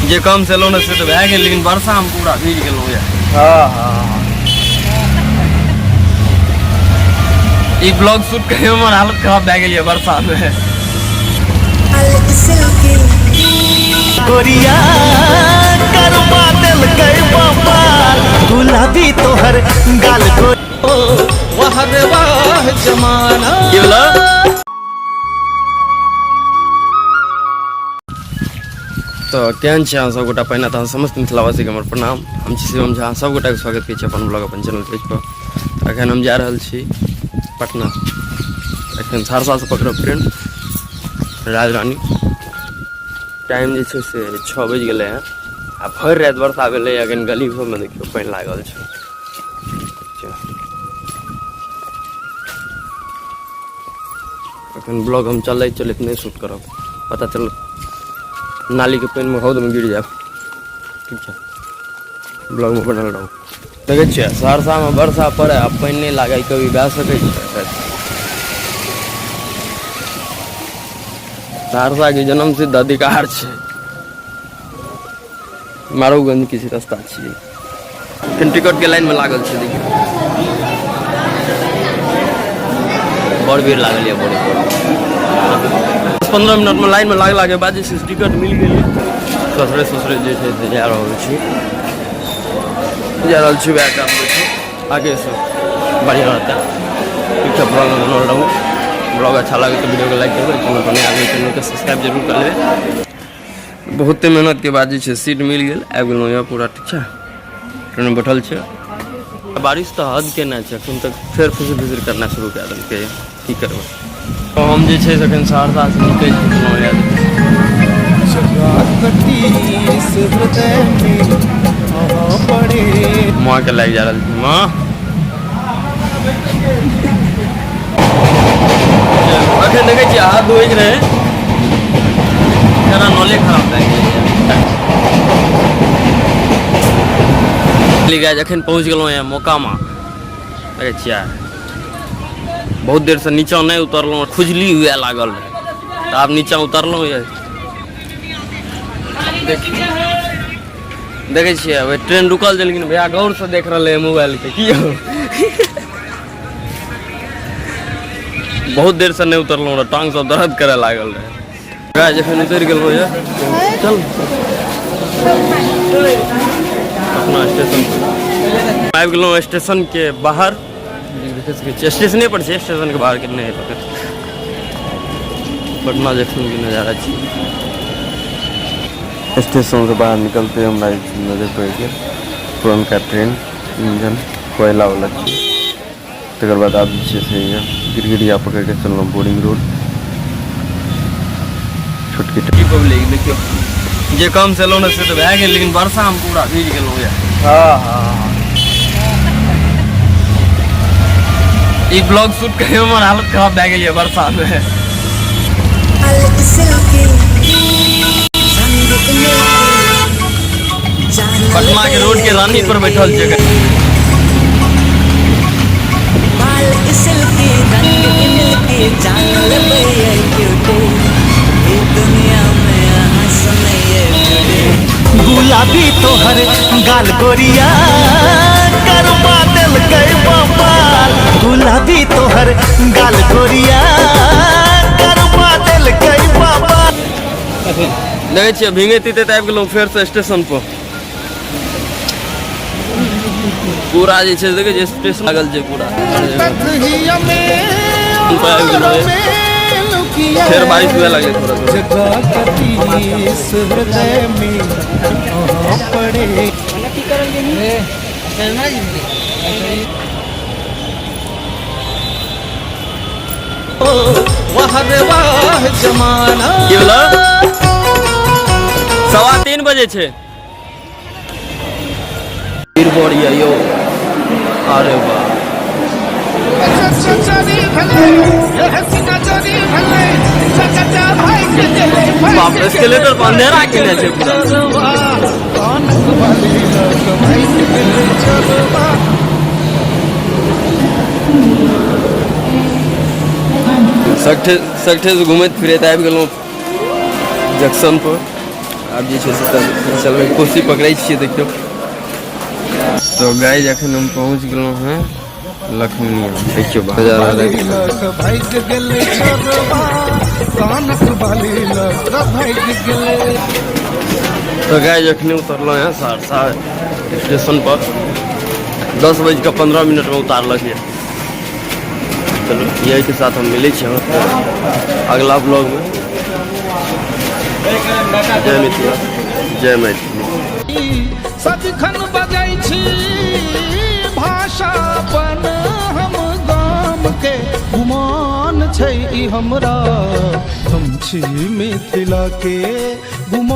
जे कम से लोन से तो भए गेल, लेकिन वर्षा हम पूरा भीज गेलहुँ यऽ। ई ब्लॉग शूट करे में हालत खराब भए गेल यऽ वर्षा में। गोरिया करवा दिल कई बपाल गुलाबी तोहर गाल को वाह रे वाह जमाना। की बोला? तो केहन छै अहाँ सब गोटा? पहिने तऽ समस्त मिथिलावासी के हमर प्रणाम। हम छी शिवम झा, सब गोटा के स्वागत करै छी अपन ब्लॉग, अपन चैनल पेज पर। अखन हम जा रहल छी पटना। अखन सहरसा से पकड़ब ट्रेन राजरानी। टाइम जे छै से 6 बजि गेलै हैं। आ भरि राति वर्षा भेलै। अखन गली घर में देखियौ पानि लागल छै। अखन ब्लॉग हम चलैत नहीं शूट करब, पता चल नाली के पानी में हौद में गिर जाए। ठीक है, ब्लॉग में बनल रहूँ। देखे छियै सहरसा में वर्षा पड़े आ पानी नहीं लागे, कभी भए सकै छै। सहरसा के जन्म सिद्ध अधिकार छै। मारूगंज किसी रास्ता छियै। फिर टिकट के लाइन में लागल छै, देखिए बड़ भीड़ लागल है। बड़ी 10-15 मिनट में लाइन में लागला के बाद जे टिकट मिल गई। ससुरे ससुरे जे छै से जा रहल छी वएह काम में छी। आगे से बढ़िया रहता। ठीक है, ब्लॉग में बनल रहूँ। ब्लॉग अच्छा लगे तो वीडियो को लाइक करबे, चैनल पर नया चैनल के सब्सक्राइब जरूर कर लेबे। बहुते मेहनत के बाद जे छै सीट मिल गेल, आबि गेलहुँ यहाँ पूरा। ठीक है, ट्रेन में बैठल छै। बारिश तो हद केना छै, अखन तक फेर फिसर करना शुरू कए देलकै। की करबै? तो हम जे छै अखन सहरसा से निकलि गेलहुँ यार। माँ के लाग जा रहा थी। माँ अखन देखे छियै हाथ धोइ रहे, तेरा नॉलेज खराब भए गेल। अखन पहुँच गेलहुँ यहाँ मोकामा। देखे छियै बहुत देर से नीचा नहीं उतरलहुँ, खुजली हुए लागल रहे, तो आब नीचा उतरलहुँ ये। देखे छियै भाई ट्रेन रुकल छै, लेकिन भैया गौर से देख रहे है मोबाइल के। की हो बहुत देर से नहीं उतरलहुँ रहे, टांग सब दर्द करे लागल रहे। गाय जखन उतर गेलहुँ ये, चल अपना स्टेशन आबि गेलहुँ। स्टेशन के बाहर स्टेशने पर छै, स्टेशन के बाहर के नहीं है। पटना जंक्शन के नज़ारा छै। स्टेशन से बाहर निकलते हमरा नजर पड़ गया पुरनका ट्रेन इंजन कोयला वाला छै। तकर बाद आब जे छै से गिरगिरिया पकड़ के चललहुँ बोरिंग रोड। छोटकी पब्लिक देखियो जे कम से लोन से तो भए गेल, लेकिन वर्षा हम पूरा भीज गेलहुँ यऽ। ई ब्लॉग शूट करे में हालत खराब भए गेल यऽ वर्षा में। पटना के रोड के रानी पर बैठल छै। गुलाबी तोहर गाल गोरिया करवा दिल कई बपाल गुलाबी तोहर गाल गोरिया करवा दिल कई बपाल। देखे छियै भींगे तीते आबि गेलहुँ फेर से स्टेशन पर। पूरा जे छै देखे छियै स्टेशन लागल छै पूरा। फिर बारिश हुए लगे थोड़ा जमाना। 3:15 बजे छै। यो अरे वाह बाप रे, एस्केलेटर पर अंधेरा केने छै पूरा। सगठे से घूमत फिरत आबि गेलहुँ जंक्शन पर। आब जे छै से तऽ चलबै कोसी पकड़ै छियै, देखियौ। तो गाइस एखन हम पहुँच गेलहुँ हैं लखमीनिया, देखियौ तो गाइस एखने उतरलहुँ हैं सहरसा स्टेशन पर। 10:15 में उतारलक है। चलो यही के साथ हम मिले अगला ब्लॉग में। जय मिथिला, जय मैथिली। सदिखन बजै छी भाषा अपन हम गाम के गुमान छै ई हमरा, हम छी मिथिला के